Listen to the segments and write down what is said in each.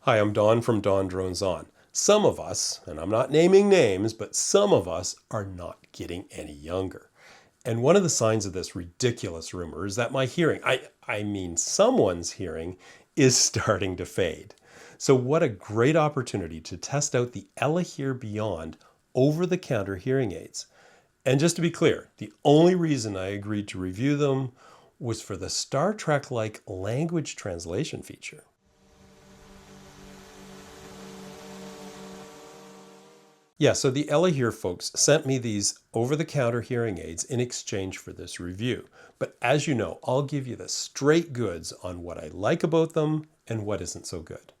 Hi, I'm Don from DonDronesOn. Some of us, and I'm not naming names, but some of us are not getting any younger. And one of the signs of this ridiculous rumor is that my hearing, I mean someone's hearing, is starting to fade. So what a great opportunity to test out the Elehear Beyond over-the-counter hearing aids. And just to be clear, the only reason I agreed to review them was for the Star Trek-like language translation feature. Yeah, so the Elehear folks sent me these over-the-counter hearing aids in exchange for this review. But as you know, I'll give you the straight goods on what I like about them and what isn't so good.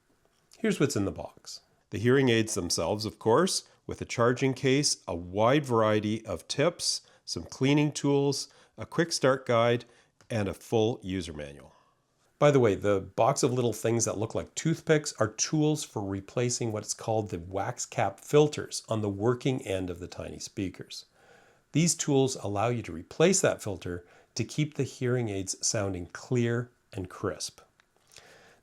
Here's what's in the box. The hearing aids themselves, of course, with a charging case, a wide variety of tips, some cleaning tools, a quick start guide, and a full user manual. By the way, the box of little things that look like toothpicks are tools for replacing what's called the wax cap filters on the working end of the tiny speakers. These tools allow you to replace that filter to keep the hearing aids sounding clear and crisp.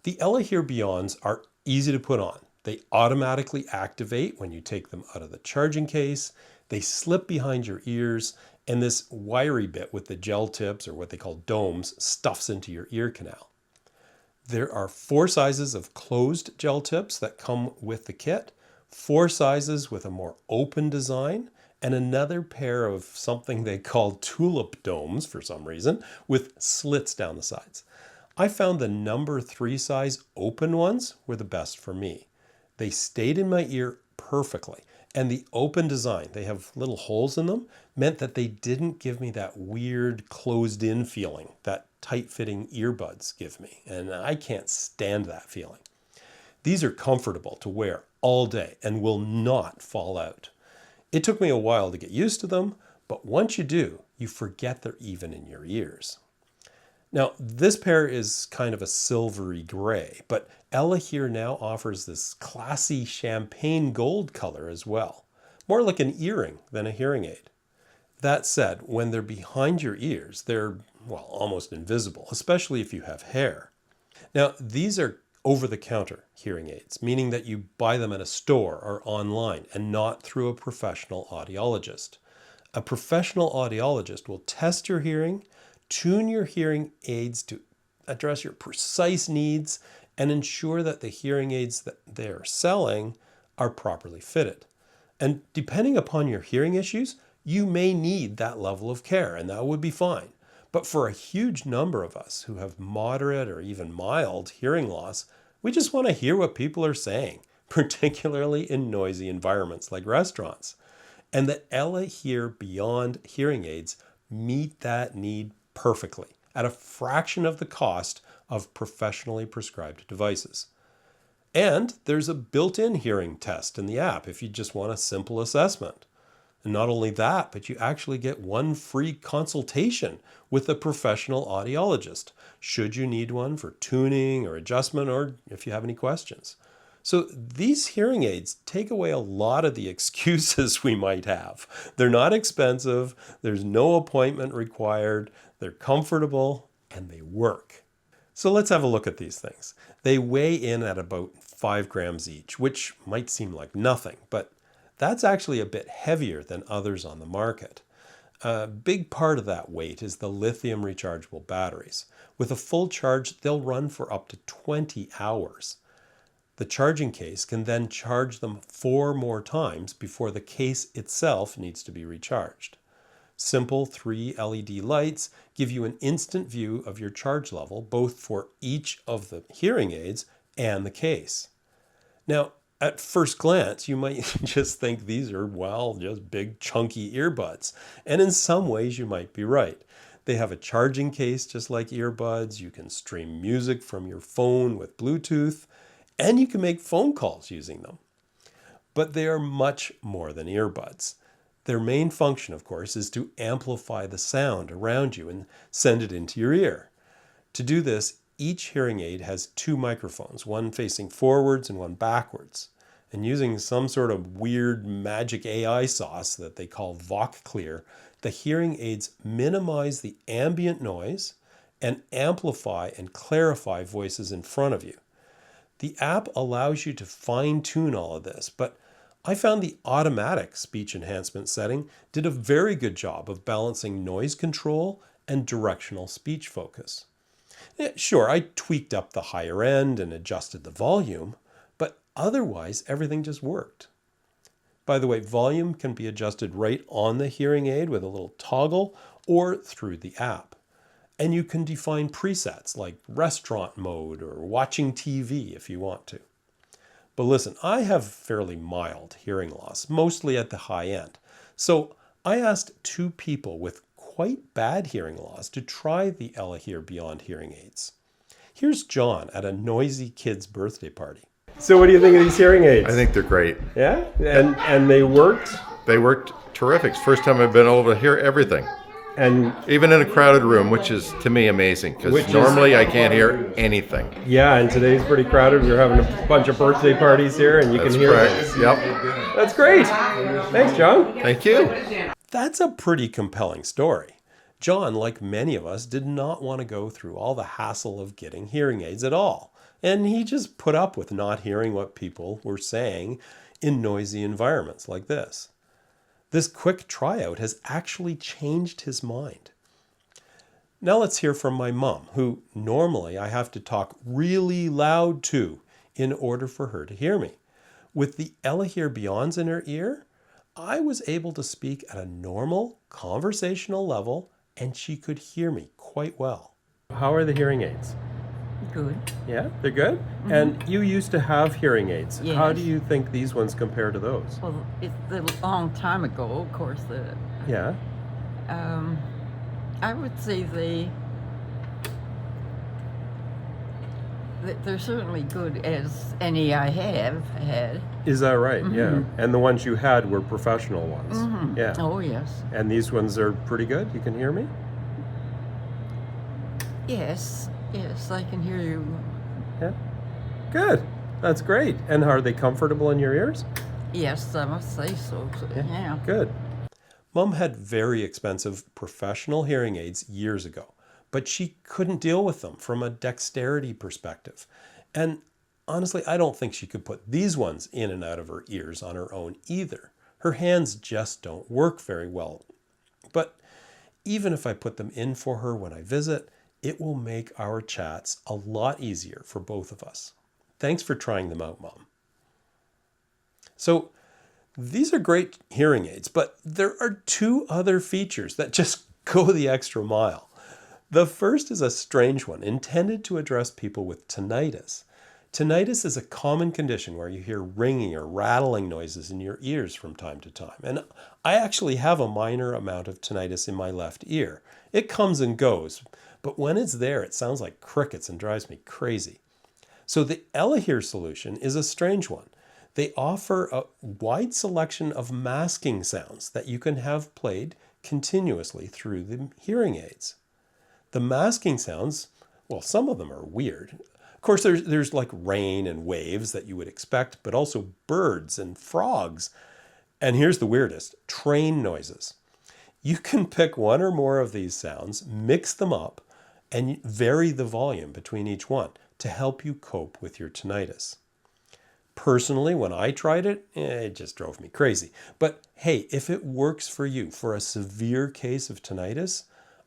The Elehear Beyonds are easy to put on. They automatically activate when you take them out of the charging case. They slip behind your ears, and this wiry bit with the gel tips, or what they call domes, stuffs into your ear canal. There are 4 sizes of closed gel tips that come with the kit, 4 sizes with a more open design, and another pair of something they call tulip domes for some reason with slits down the sides. I found the number 3 size open ones were the best for me. They stayed in my ear perfectly, and the open design, they have little holes in them, meant that they didn't give me that weird closed-in feeling that tight-fitting earbuds give me, and I can't stand that feeling. These are comfortable to wear all day and will not fall out. It took me a while to get used to them, but once you do, you forget they're even in your ears. Now, this pair is kind of a silvery gray, but Elehear now offers this classy champagne gold color as well. More like an earring than a hearing aid. That said, when they're behind your ears, they're, well, almost invisible, especially if you have hair. Now, these are over-the-counter hearing aids, meaning that you buy them at a store or online and not through a professional audiologist. A professional audiologist will test your hearing, tune your hearing aids to address your precise needs, and ensure that the hearing aids that they're selling are properly fitted. And depending upon your hearing issues, you may need that level of care, and that would be fine. But for a huge number of us who have moderate or even mild hearing loss, we just want to hear what people are saying, particularly in noisy environments like restaurants. And the Elehear Beyond hearing aids meet that need perfectly at a fraction of the cost of professionally prescribed devices. And there's a built-in hearing test in the app if you just want a simple assessment. And not only that, but you actually get 1 free consultation with a professional audiologist, should you need one for tuning or adjustment, or if you have any questions. So these hearing aids take away a lot of the excuses we might have. They're not expensive, there's no appointment required, they're comfortable, and they work. So let's have a look at these things. They weigh in at about 5 grams each, which might seem like nothing, but that's actually a bit heavier than others on the market. A big part of that weight is the lithium rechargeable batteries. With a full charge, they'll run for up to 20 hours. The charging case can then charge them 4 more times before the case itself needs to be recharged. Simple 3 LED lights give you an instant view of your charge level, both for each of the hearing aids and the case. Now, at first glance, you might just think these are, well, just big chunky earbuds. And in some ways, you might be right. They have a charging case just like earbuds. You can stream music from your phone with Bluetooth, and you can make phone calls using them. But they are much more than earbuds. Their main function, of course, is to amplify the sound around you and send it into your ear. To do this, each hearing aid has 2 microphones, one facing forwards and one backwards. And using some sort of weird magic AI sauce that they call VocClear, the hearing aids minimize the ambient noise and amplify and clarify voices in front of you. The app allows you to fine-tune all of this, but I found the automatic speech enhancement setting did a very good job of balancing noise control and directional speech focus. Sure, I tweaked up the higher end and adjusted the volume, but otherwise everything just worked. By the way, volume can be adjusted right on the hearing aid with a little toggle or through the app. And you can define presets like restaurant mode or watching TV if you want to. But listen, I have fairly mild hearing loss, mostly at the high end. So I asked 2 people with quite bad hearing loss to try the Elehear Beyond hearing aids. Here's John at a noisy kid's birthday party. So what do you think of these hearing aids? I think they're great. Yeah? And they worked? They worked terrific. It's the first time I've been able to hear everything. And even in a crowded room, which is to me amazing, because normally I can't hear anything. Yeah, and today's pretty crowded. We're having a bunch of birthday parties here, and you can hear it. Yep. That's great. Thanks, John. Thank you. That's a pretty compelling story. John, like many of us, did not want to go through all the hassle of getting hearing aids at all. And he just put up with not hearing what people were saying in noisy environments like this. This quick tryout has actually changed his mind. Now let's hear from my mom, who normally I have to talk really loud to in order for her to hear me. With the Elehear Beyonds in her ear, I was able to speak at a normal conversational level and she could hear me quite well. How are the hearing aids? Good. Yeah, they're good? Mm-hmm. And you used to have hearing aids. Yes. How do you think these ones compare to those? Well, it's a long time ago, of course. Yeah. I would say they're certainly good as any I have had. Is that right? Mm-hmm. Yeah. And the ones you had were professional ones. Mm-hmm. Yeah. Oh, yes. And these ones are pretty good? You can hear me? Yes, I can hear you. Yeah. Good. That's great. And are they comfortable in your ears? Yes, I must say so. Yeah. Good. Mom had very expensive professional hearing aids years ago, but she couldn't deal with them from a dexterity perspective. And honestly, I don't think she could put these ones in and out of her ears on her own either. Her hands just don't work very well. But even if I put them in for her when I visit, it will make our chats a lot easier for both of us. Thanks for trying them out, Mom. So these are great hearing aids, but there are 2 other features that just go the extra mile. The first is a strange one intended to address people with tinnitus. Tinnitus is a common condition where you hear ringing or rattling noises in your ears from time to time. And I actually have a minor amount of tinnitus in my left ear. It comes and goes, but when it's there, it sounds like crickets and drives me crazy. So the Elehear solution is a strange one. They offer a wide selection of masking sounds that you can have played continuously through the hearing aids. The masking sounds, well, some of them are weird. Of course, there's like rain and waves that you would expect, but also birds and frogs. And here's the weirdest, train noises. You can pick one or more of these sounds, mix them up, and vary the volume between each one to help you cope with your tinnitus. Personally, when I tried it, it just drove me crazy. But hey, if it works for you for a severe case of tinnitus,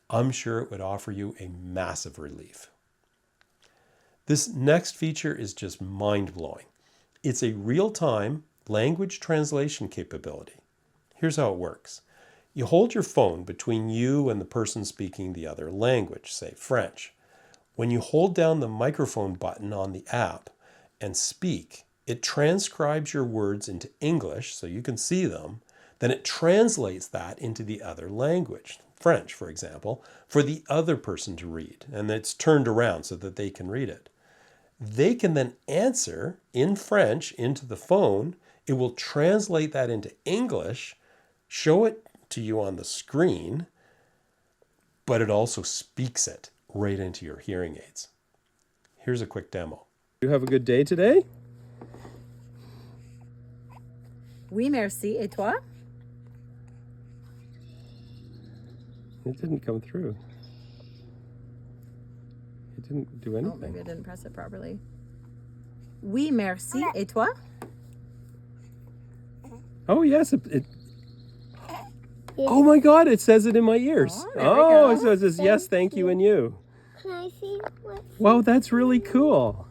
I'm sure it would offer you a massive relief. This next feature is just mind-blowing. It's a real-time language translation capability. Here's how it works. You hold your phone between you and the person speaking the other language, say French. When you hold down the microphone button on the app and speak, it transcribes your words into English so you can see them. Then it translates that into the other language, French, for example, for the other person to read. And it's turned around so that they can read it. They can then answer in French into the phone. It will translate that into English, show it to you on the screen, but it also speaks it right into your hearing aids. Here's a quick demo. You have a good day today? Oui, merci. Et toi? It didn't come through. It didn't do anything. Oh, maybe I didn't press it properly. Oui, merci. Et toi? Oh, yes. Oh, my God. It says it in my ears. Oh, there we go. It says yes, thank you, and you. Can I see what? Wow, that's really cool.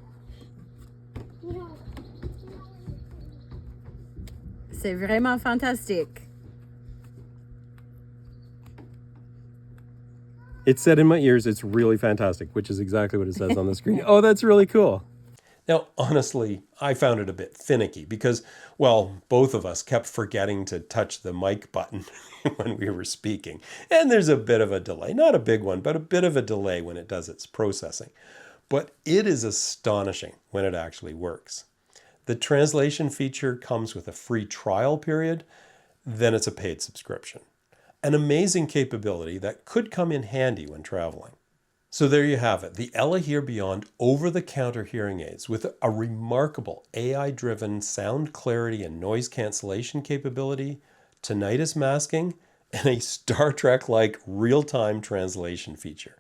C'est vraiment fantastique. It said in my ears, it's really fantastic, which is exactly what it says on the screen. Oh, that's really cool. Now, honestly, I found it a bit finicky because, well, both of us kept forgetting to touch the mic button when we were speaking. And there's a bit of a delay, not a big one, but a bit of a delay when it does its processing. But it is astonishing when it actually works. The translation feature comes with a free trial period, then it's a paid subscription. An amazing capability that could come in handy when traveling. So there you have it, the Elehear Beyond over-the-counter hearing aids with a remarkable AI-driven sound clarity and noise cancellation capability, tinnitus masking, and a Star Trek-like real-time translation feature,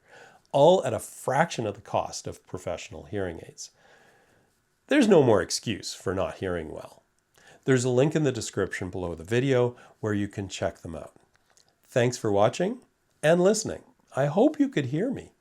all at a fraction of the cost of professional hearing aids. There's no more excuse for not hearing well. There's a link in the description below the video where you can check them out. Thanks for watching and listening. I hope you could hear me.